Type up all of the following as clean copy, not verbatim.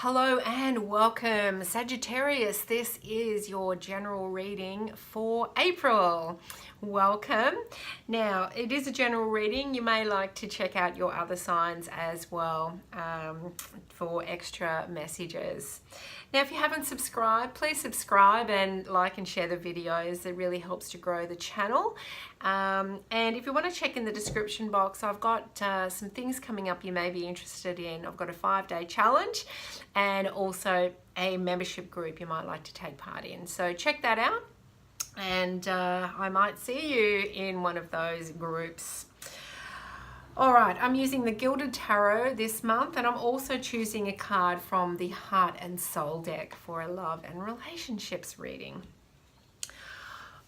Hello and welcome, Sagittarius. This is your general reading for April. Welcome. Now, it is a general reading. You may like to check out your other signs as well for extra messages. Now, if you haven't subscribed, please subscribe and like and share the videos. It really helps to grow the channel. And if you want to check in the description box, I've got some things coming up you may be interested in. I've got a 5-day challenge and also a membership group you might like to take part in. So check that out, and I might see you in one of those groups. All right, I'm using the Gilded Tarot this month, and I'm also choosing a card from the Heart and Soul deck for a love and relationships reading.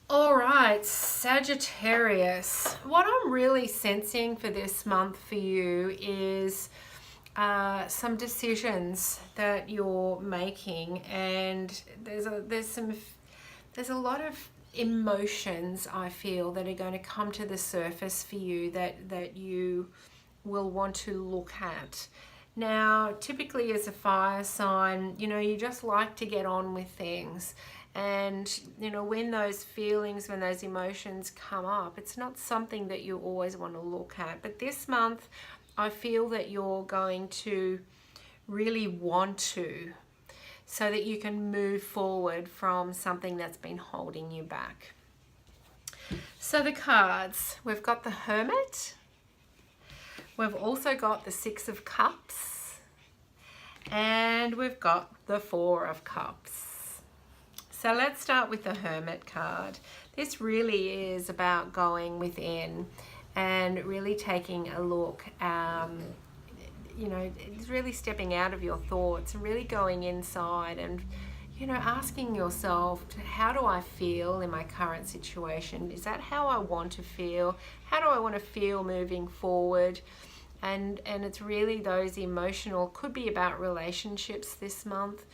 All right, Sagittarius, what I'm really sensing for this month for you is some decisions that you're making, and there's a lot of emotions I feel that are going to come to the surface for you that you will want to look at. Now, typically as a fire sign, you just like to get on with things. And, when those feelings, when those emotions come up, it's not something that you always want to look at. But this month, I feel that you're going to really want to, so that you can move forward from something that's been holding you back. So the cards, we've got the Hermit. We've also got the 6 of Cups. And we've got the 4 of Cups. So let's start with the Hermit card. This really is about going within and really taking a look. It's really stepping out of your thoughts and really going inside and, asking yourself, how do I feel in my current situation? Is that how I want to feel? How do I want to feel moving forward? And it's really those emotional, could be about relationships this month.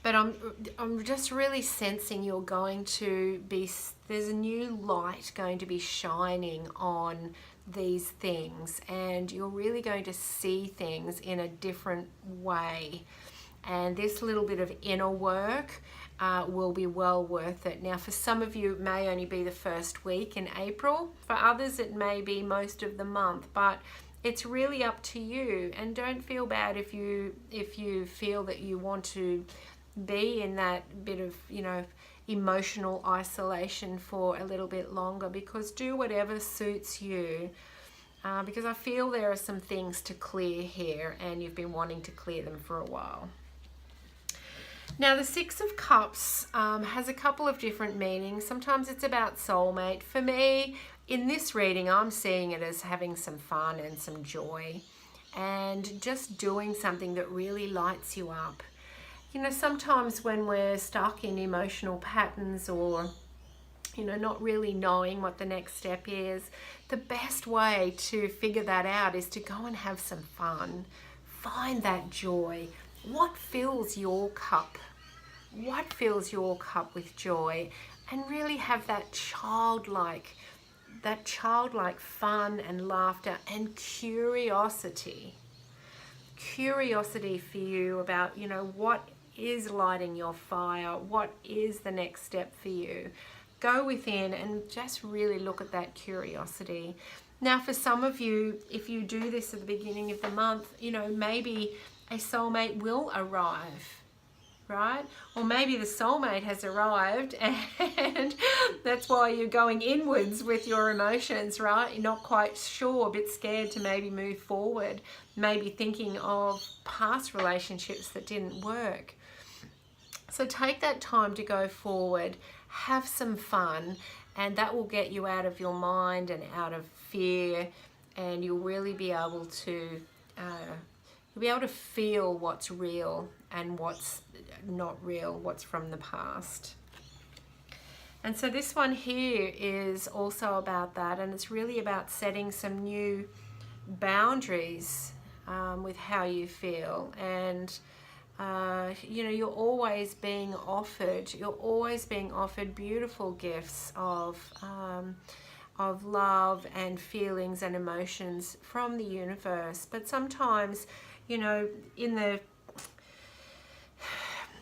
But I'm just really sensing you're going to be, there's a new light going to be shining on these things, and you're really going to see things in a different way. And this little bit of inner work will be well worth it. Now, for some of you, it may only be the first week in April. For others, it may be most of the month, but it's really up to you. And don't feel bad if you feel that you want to be in that bit of, emotional isolation for a little bit longer, because do whatever suits you, because I feel there are some things to clear here, and you've been wanting to clear them for a while. Now, the 6 of Cups has a couple of different meanings. Sometimes it's about soulmate. For me, in this reading, I'm seeing it as having some fun and some joy and just doing something that really lights you up. Sometimes when we're stuck in emotional patterns or, not really knowing what the next step is, the best way to figure that out is to go and have some fun. Find that joy. What fills your cup? What fills your cup with joy? And really have that childlike fun and laughter and curiosity. Curiosity for you about, what is lighting your fire? What is the next step for you? Go within and just really look at that curiosity. Now, for some of you, if you do this at the beginning of the month, maybe a soulmate will arrive, right? Or maybe the soulmate has arrived and that's why you're going inwards with your emotions, right? You're not quite sure, a bit scared to maybe move forward, maybe thinking of past relationships that didn't work. So take that time to go forward, have some fun, and that will get you out of your mind and out of fear, and you'll really be able to feel what's real and what's not real, what's from the past. And so this one here is also about that, and it's really about setting some new boundaries with how you feel. And you're always being offered beautiful gifts of of love and feelings and emotions from the universe. But sometimes, you know,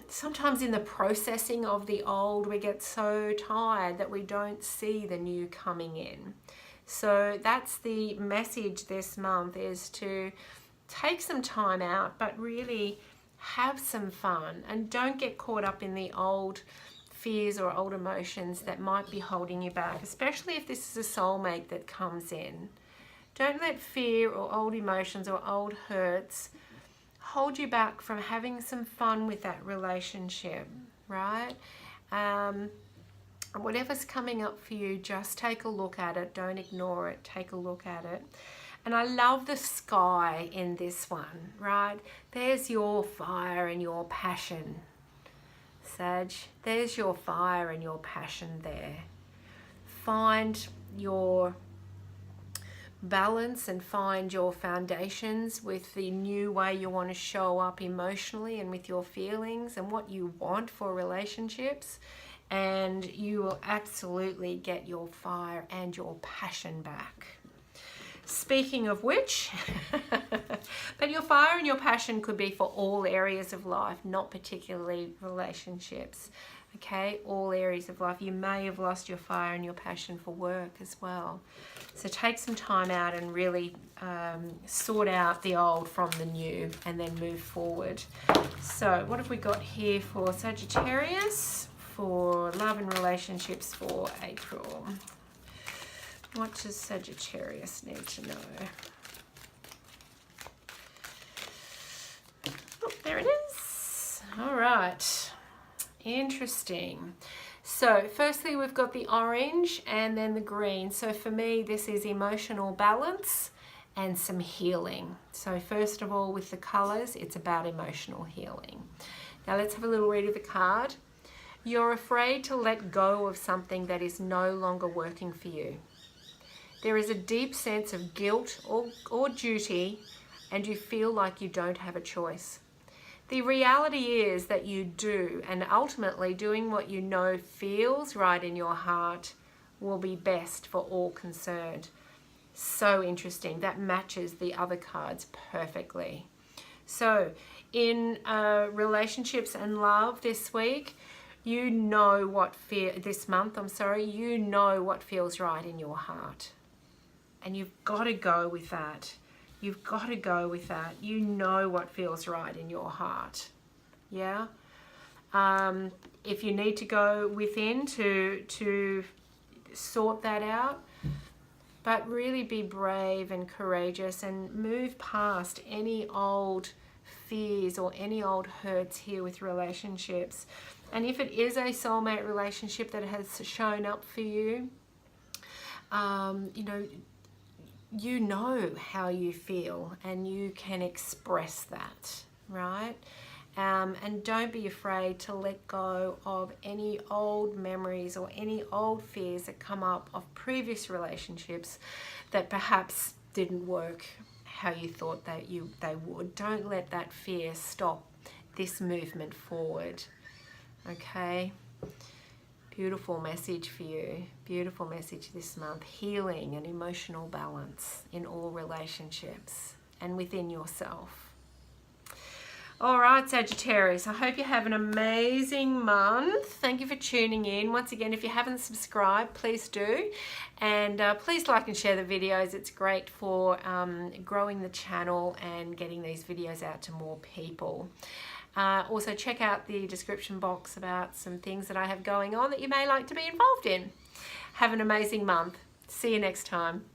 sometimes in the processing of the old, we get so tired that we don't see the new coming in. So that's the message this month, is to take some time out, but really have some fun and don't get caught up in the old fears or old emotions that might be holding you back, especially if this is a soulmate that comes in. Don't let fear or old emotions or old hurts hold you back from having some fun with that relationship, right? Whatever's coming up for you, just take a look at it. Don't ignore it. Take a look at it. And I love the sky in this one, right? There's your fire and your passion, Sag. There's your fire and your passion there. Find your balance and find your foundations with the new way you want to show up emotionally and with your feelings and what you want for relationships, and you will absolutely get your fire and your passion back. Speaking of which, but your fire and your passion could be for all areas of life, not particularly relationships. Okay, all areas of life. You may have lost your fire and your passion for work as well. So take some time out and really sort out the old from the new and then move forward. So what have we got here for Sagittarius for love and relationships for April? What does Sagittarius need to know? Oh, there it is. All right. Interesting. So firstly, we've got the orange and then the green. So for me, this is emotional balance and some healing. So first of all, with the colors, it's about emotional healing. Now let's have a little read of the card. You're afraid to let go of something that is no longer working for you. There is a deep sense of guilt or duty, and you feel like you don't have a choice. The reality is that you do, and ultimately doing what you know feels right in your heart will be best for all concerned. So interesting. That matches the other cards perfectly. So in relationships and love this week, you know what this month, you know what feels right in your heart. And you've got to go with that. You've got to go with that. You know what feels right in your heart. Yeah? If you need to go within to sort that out, but really be brave and courageous and move past any old fears or any old hurts here with relationships. And if it is a soulmate relationship that has shown up for you, you know how you feel and you can express that, right? And don't be afraid to let go of any old memories or any old fears that come up of previous relationships that perhaps didn't work how you thought that they would. Don't let that fear stop this movement forward, okay? Beautiful message for you. Beautiful message this month. Healing and emotional balance in all relationships and within yourself. All right, Sagittarius, I hope you have an amazing month. Thank you for tuning in. Once again, if you haven't subscribed, please do. And please like and share the videos. It's great for growing the channel and getting these videos out to more people. Also check out the description box about some things that I have going on that you may like to be involved in. Have an amazing month. See you next time.